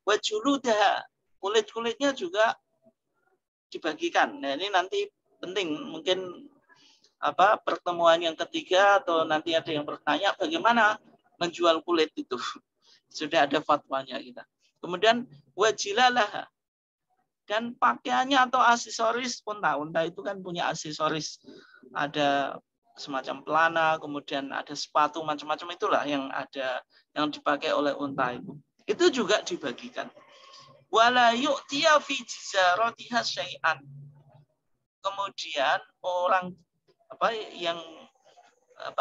Wa juludaha, kulit-kulitnya juga dibagikan. Nah, ini nanti penting, mungkin pertemuan yang ketiga atau nanti ada yang bertanya bagaimana menjual kulit itu. Sudah ada fatwanya kita. Kemudian wajilalaha, dan pakaiannya atau aksesoris unta. Unta itu kan punya aksesoris. Ada semacam pelana, kemudian ada sepatu, macam-macam itulah yang ada, yang dipakai oleh unta itu. Itu juga dibagikan. Wala yu'tiya fi jizaratiha syai'an. Kemudian orang yang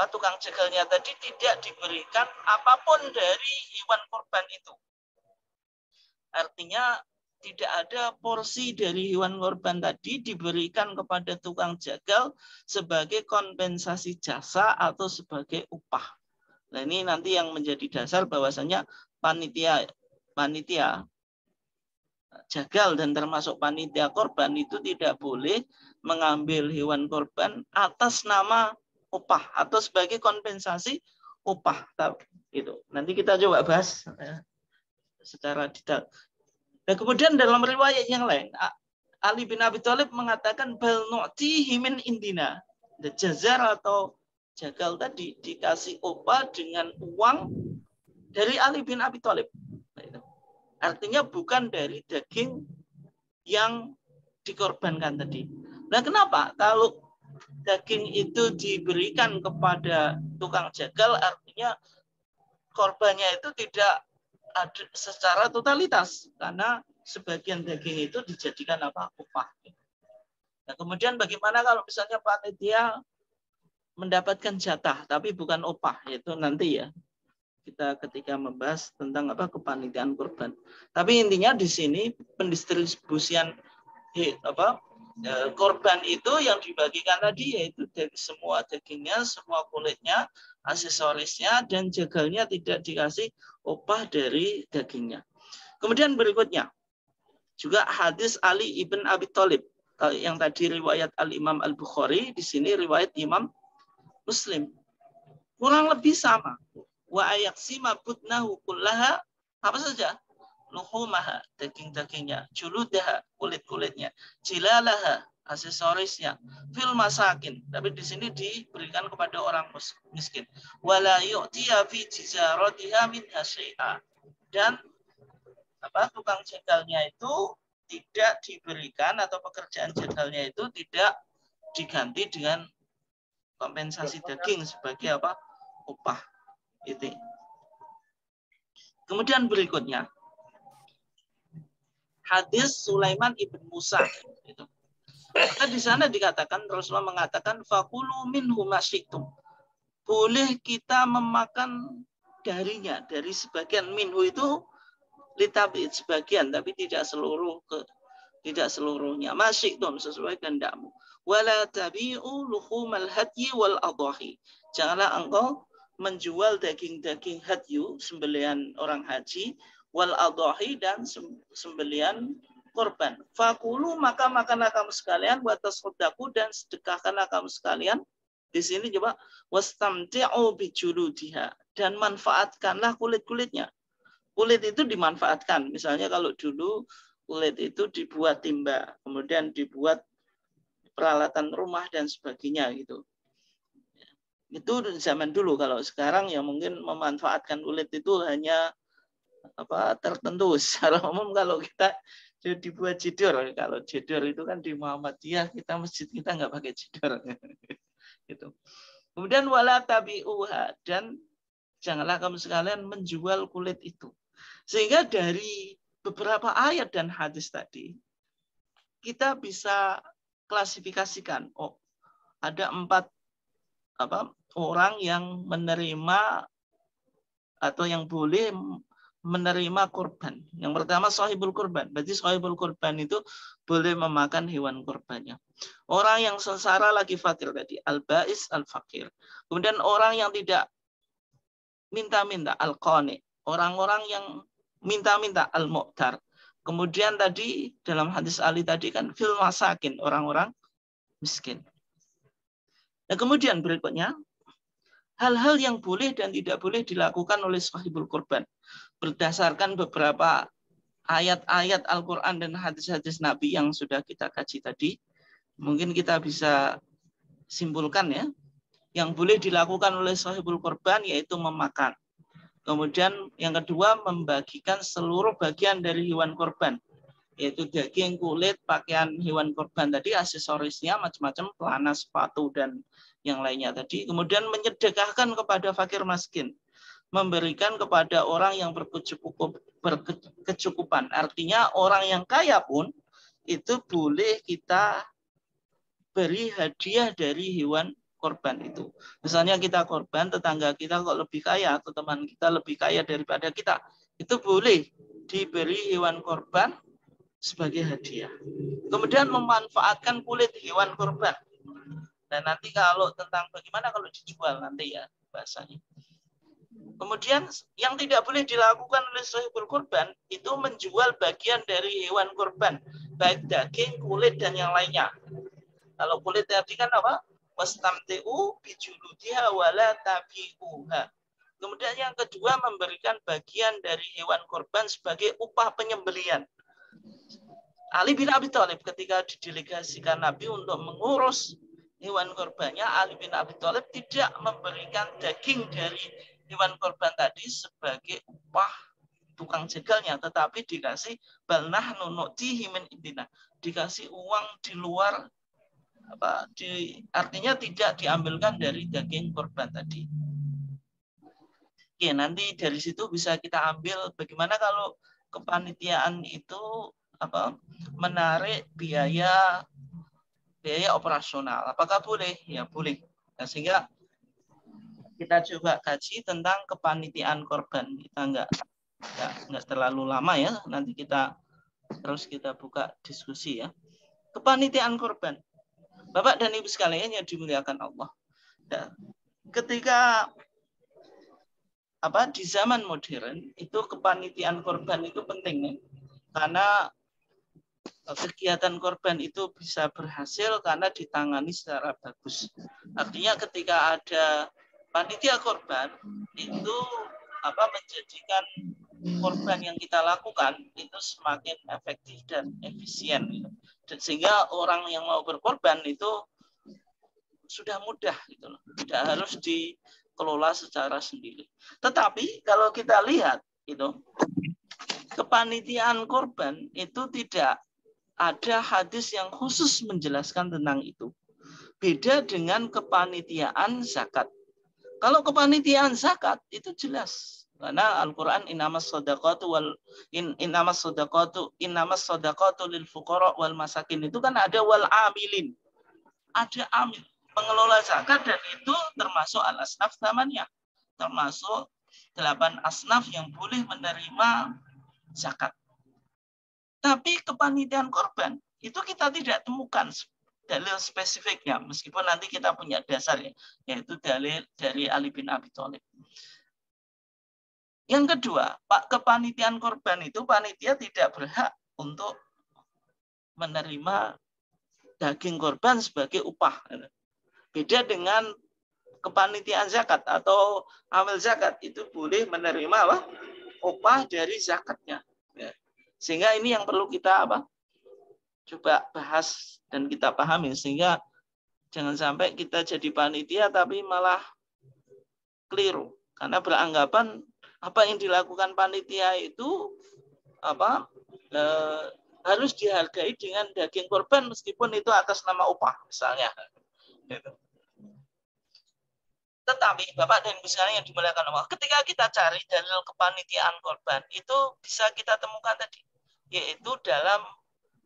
tukang jegalnya tadi tidak diberikan apapun dari hewan korban itu. Artinya tidak ada porsi dari hewan korban tadi diberikan kepada tukang jagal sebagai kompensasi jasa atau sebagai upah. Nah, ini nanti yang menjadi dasar bahwasanya panitia jagal dan termasuk panitia korban itu tidak boleh mengambil hewan korban atas nama upah atau sebagai kompensasi upah. Gitu. Nanti kita coba bahas secara detail. Dan kemudian dalam riwayat yang lain, Ali bin Abi Thalib mengatakan bal nu'tihi min indina. Jazar atau jagal tadi dikasih upah dengan uang dari Ali bin Abi Thalib. Artinya bukan dari daging yang dikorbankan tadi. Nah, kenapa? Kalau daging itu diberikan kepada tukang jagal, artinya korbannya itu tidak ada secara totalitas, karena sebagian daging itu dijadikan upah. Nah, kemudian bagaimana kalau misalnya panitia mendapatkan jatah tapi bukan upah, yaitu nanti ya kita ketika membahas tentang kepanitiaan korban. Tapi intinya di sini pendistribusian korban itu yang dibagikan tadi yaitu dari semua dagingnya, semua kulitnya, aksesorisnya, dan jagalnya tidak dikasih upah dari dagingnya. Kemudian berikutnya juga hadis Ali ibn Abi Thalib yang tadi riwayat Al-Imam Al-Bukhari, di sini riwayat Imam Muslim. Kurang lebih sama. Wa ayaksima budnahu kullaha, apa saja? Luhumaha, daging-dagingnya, juludaha, kulit-kulitnya, jilalaha, aksesorisnya, fil masakin, tapi di sini diberikan kepada orang miskin. Wala yu'tiya fi jizaratiha min hasyai'a, dan tukang jegalnya itu tidak diberikan atau pekerjaan jadwalnya itu tidak diganti dengan kompensasi daging sebagai apa? Upah. Itu. Kemudian berikutnya hadis Sulaiman ibn Musa. Itu. Maka di sana dikatakan Rasulullah mengatakan fakulu minhu masyitum. Boleh kita memakan darinya, dari sebagian. Minhu itu litabid sebagian, tapi tidak seluruhnya. Masyitum sesuai kehendakmu. Wala tabi'u luhumal hadyi wal adhahi. Janganlah engkau menjual daging-daging hadyu, sembelihan orang haji, wal adhahi dan sembelihan korban. Fakulu maka makanlah kamu sekalian, wa tasaddaku dan sedekahkanlah kamu sekalian. Di sini coba wastamti'u bijuludiha dan manfaatkanlah kulit-kulitnya. Kulit itu dimanfaatkan. Misalnya kalau dulu kulit itu dibuat timba, kemudian dibuat peralatan rumah dan sebagainya gitu. Itu zaman dulu. Kalau sekarang ya mungkin memanfaatkan kulit itu hanya apa tertentu. Secara umum kalau kita dibuat jidor, kalau jidor itu kan di Muhammadiyah kita masjid kita nggak pakai jidor. Gitu. Kemudian wala tabi'uha dan janganlah kamu sekalian menjual kulit itu. Sehingga dari beberapa ayat dan hadis tadi kita bisa klasifikasikan. Oh, ada 4 orang yang menerima atau yang boleh menerima kurban. Yang pertama sahibul kurban. Berarti sahibul kurban itu boleh memakan hewan kurbannya. Orang yang sengsara lagi fakir tadi, al-ba'is al-fakir. Kemudian orang yang tidak minta-minta, al-qani. Orang-orang yang minta-minta, al-mu'tar. Kemudian tadi dalam hadis Ali tadi kan fil masakin, orang-orang miskin. Nah, kemudian berikutnya hal-hal yang boleh dan tidak boleh dilakukan oleh sahibul kurban. Berdasarkan beberapa ayat-ayat Al-Quran dan hadis-hadis Nabi yang sudah kita kaji tadi, mungkin kita bisa simpulkan ya. Yang boleh dilakukan oleh sahibul kurban yaitu memakan. Kemudian yang kedua membagikan seluruh bagian dari hewan kurban, yaitu daging, kulit, pakaian hewan kurban tadi, aksesorisnya macam-macam, pelana, sepatu dan yang lainnya tadi. Kemudian menyedekahkan kepada fakir miskin, memberikan kepada orang yang berkecukupan. Artinya orang yang kaya pun itu boleh kita beri hadiah dari hewan korban itu. Misalnya kita korban, tetangga kita kok lebih kaya atau teman kita lebih kaya daripada kita, itu boleh diberi hewan korban sebagai hadiah. Kemudian memanfaatkan kulit hewan korban. Dan nanti kalau tentang bagaimana kalau dijual nanti ya bahasanya. Kemudian yang tidak boleh dilakukan oleh sahibul kurban itu menjual bagian dari hewan kurban, baik daging, kulit dan yang lainnya. Kalau kulit tadi kan apa? Wastamti'u bijuludiha wala tabi'uha. Kemudian yang kedua memberikan bagian dari hewan kurban sebagai upah penyembelian. Ali bin Abi Thalib ketika didelegasikan Nabi untuk mengurus hewan kurbannya, Ali bin Abi Thalib tidak memberikan daging dari hewan kurban tadi sebagai upah tukang jagalnya, tetapi dikasih balnah nunu'tihi min indina, dikasih uang di luar artinya tidak diambilkan dari daging kurban tadi. Oke, nanti dari situ bisa kita ambil bagaimana kalau kepanitiaan itu menarik biaya operasional. Apakah boleh? Ya boleh. Nah, sehingga kita coba kaji tentang kepanitiaan korban. Kita nggak terlalu lama ya. Nanti kita buka diskusi ya. Kepanitiaan korban. Bapak dan Ibu sekalian yang dimuliakan Allah. Nah, ketika di zaman modern itu kepanitiaan korban itu penting ya. Karena kegiatan korban itu bisa berhasil karena ditangani secara bagus. Artinya ketika ada panitia korban itu menjadikan korban yang kita lakukan itu semakin efektif dan efisien. Dan sehingga orang yang mau berkorban itu sudah mudah gitu loh. Tidak harus dikelola secara sendiri. Tetapi kalau kita lihat itu kepanitiaan korban itu tidak ada hadis yang khusus menjelaskan tentang itu. Beda dengan kepanitiaan zakat. Kalau kepanitiaan zakat itu jelas. Karena Al-Quran innamas shadaqatu lil fuqara wal masakin, itu kan ada wal amilin. Ada amil, pengelola zakat, dan itu termasuk al-asnaf namanya. Termasuk 8 asnaf yang boleh menerima zakat. Tapi kepanitiaan korban itu kita tidak temukan dalil spesifiknya, meskipun nanti kita punya dasarnya, yaitu dalil dari Ali bin Abi Thalib. Yang kedua, Pak, kepanitiaan korban itu panitia tidak berhak untuk menerima daging korban sebagai upah. Beda dengan kepanitiaan zakat atau amil zakat, itu boleh menerima apa? Upah dari zakatnya. Sehingga ini yang perlu kita coba bahas dan kita pahami, sehingga jangan sampai kita jadi panitia tapi malah keliru, karena beranggapan apa yang dilakukan panitia itu harus dihargai dengan daging korban meskipun itu atas nama upah misalnya. Tetapi Bapak dan Ibu sekalian yang dimuliakan Allah, ketika kita cari dalil kepanitiaan korban, itu bisa kita temukan tadi, yaitu dalam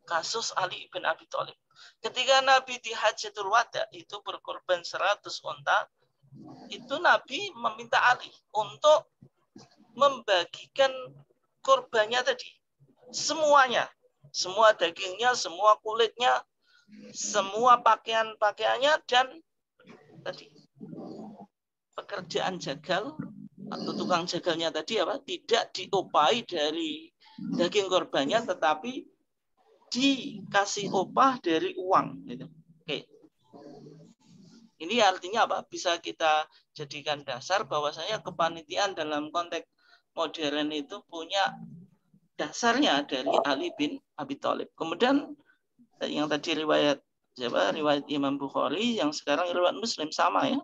kasus Ali bin Abi Thalib. Ketika Nabi di Hajjatul Wada itu berkorban 100 unta, itu Nabi meminta Ali untuk membagikan korbannya tadi. Semuanya. Semua dagingnya, semua kulitnya, semua pakaiannya, dan tadi pekerjaan jagal atau tukang jagalnya tadi tidak diopahi dari daging korbannya, tetapi dikasih opah dari uang. Gitu. Oke. Ini artinya bisa kita jadikan dasar bahwasanya kepanitiaan dalam konteks modern itu punya dasarnya dari Ali bin Abi Thalib. Kemudian yang tadi riwayat Imam Bukhari, yang sekarang riwayat Muslim sama ya.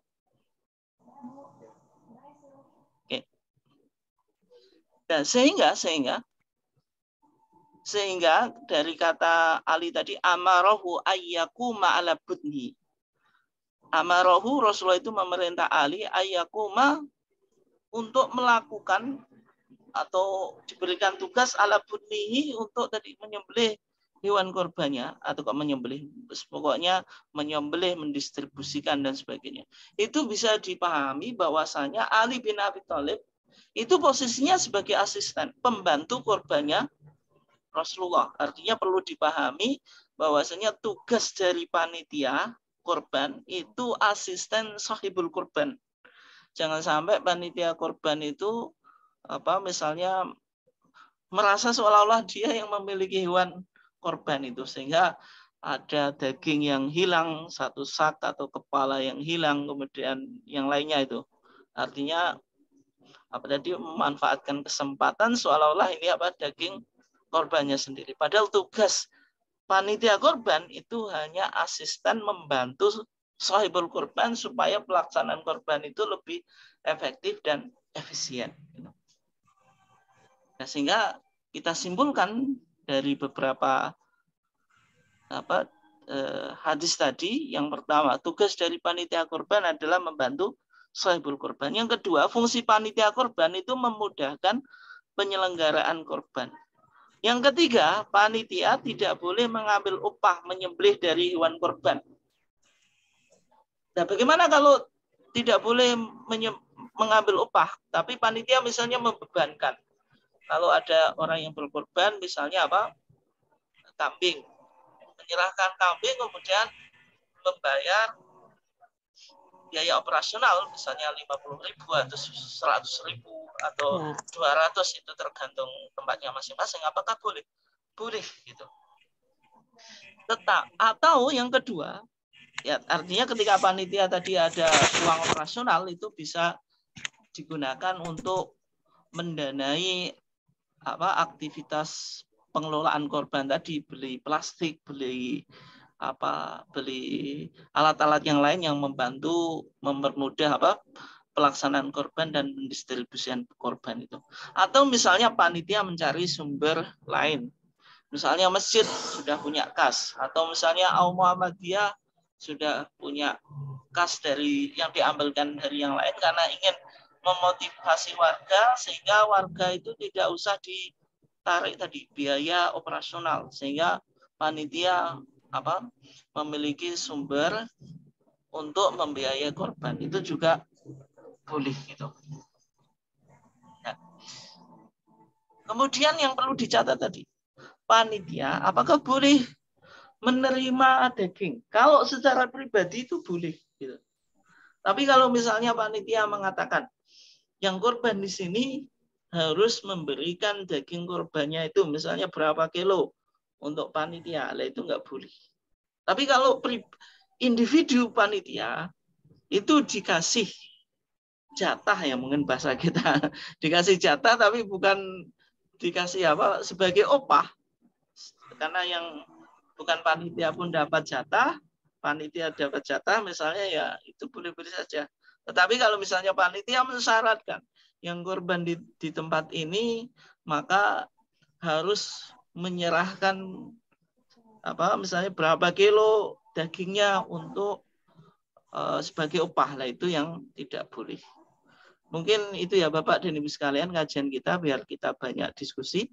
Oke. Dan sehingga dari kata Ali tadi, amarahu ayyakuma ala budni. Amarahu, Rasulullah itu memerintah Ali ayyakuma untuk melakukan atau diberikan tugas ala budnihi untuk tadi menyembelih hewan korbannya, atau menyembelih, pokoknya menyembelih, mendistribusikan dan sebagainya. Itu bisa dipahami bahwasanya Ali bin Abi Thalib itu posisinya sebagai asisten, pembantu korbannya Rasulullah. Artinya perlu dipahami bahwasanya tugas dari panitia korban itu asisten sahibul korban. Jangan sampai panitia korban itu misalnya merasa seolah-olah dia yang memiliki hewan korban itu, sehingga ada daging yang hilang, satu sak atau kepala yang hilang, kemudian yang lainnya itu. Artinya tadi memanfaatkan kesempatan seolah-olah ini daging korbannya sendiri. Padahal tugas panitia korban itu hanya asisten membantu sahibul korban supaya pelaksanaan korban itu lebih efektif dan efisien. Nah, sehingga kita simpulkan dari beberapa hadis tadi, yang pertama, tugas dari panitia korban adalah membantu sahibul korban. Yang kedua, fungsi panitia korban itu memudahkan penyelenggaraan korban. Yang ketiga, panitia tidak boleh mengambil upah menyembelih dari hewan korban. Nah, bagaimana kalau tidak boleh mengambil upah, tapi panitia misalnya membebankan? Kalau ada orang yang berkorban, misalnya kambing, menyerahkan kambing, kemudian membayar biaya operasional, misalnya 50.000 atau 100.000 atau 200, itu tergantung tempatnya masing-masing. Apakah boleh? Boleh, gitu. Tetap. Atau yang kedua, ya artinya ketika panitia tadi ada uang operasional, itu bisa digunakan untuk mendanai aktivitas pengelolaan korban tadi, beli plastik, beli alat-alat yang lain yang membantu mempermudah pelaksanaan korban dan pendistribusian korban itu. Atau misalnya panitia mencari sumber lain, Misalnya masjid sudah punya kas, atau misalnya Muhammadiyah sudah punya kas dari yang diambilkan dari yang lain karena ingin memotivasi warga sehingga warga itu tidak usah ditarik tadi biaya operasional, sehingga panitia memiliki sumber untuk membiayai korban. Itu juga boleh gitu. Nah, kemudian yang perlu dicatat tadi, panitia apakah boleh menerima daging? Kalau secara pribadi itu boleh gitu. Tapi kalau misalnya panitia mengatakan yang korban di sini harus memberikan daging korbannya itu misalnya berapa kilo untuk panitia, lah itu nggak boleh. Tapi kalau individu panitia itu dikasih jatah, ya mungkin bahasa kita dikasih jatah, tapi bukan dikasih sebagai opah, karena yang bukan panitia pun dapat jatah, panitia dapat jatah misalnya, ya itu boleh-boleh saja. Tetapi kalau misalnya panitia mensyaratkan yang korban di tempat ini, maka harus menyerahkan misalnya berapa kilo dagingnya untuk sebagai upah, lah itu yang tidak boleh. Mungkin itu ya Bapak dan Ibu sekalian kajian kita, biar kita banyak diskusi.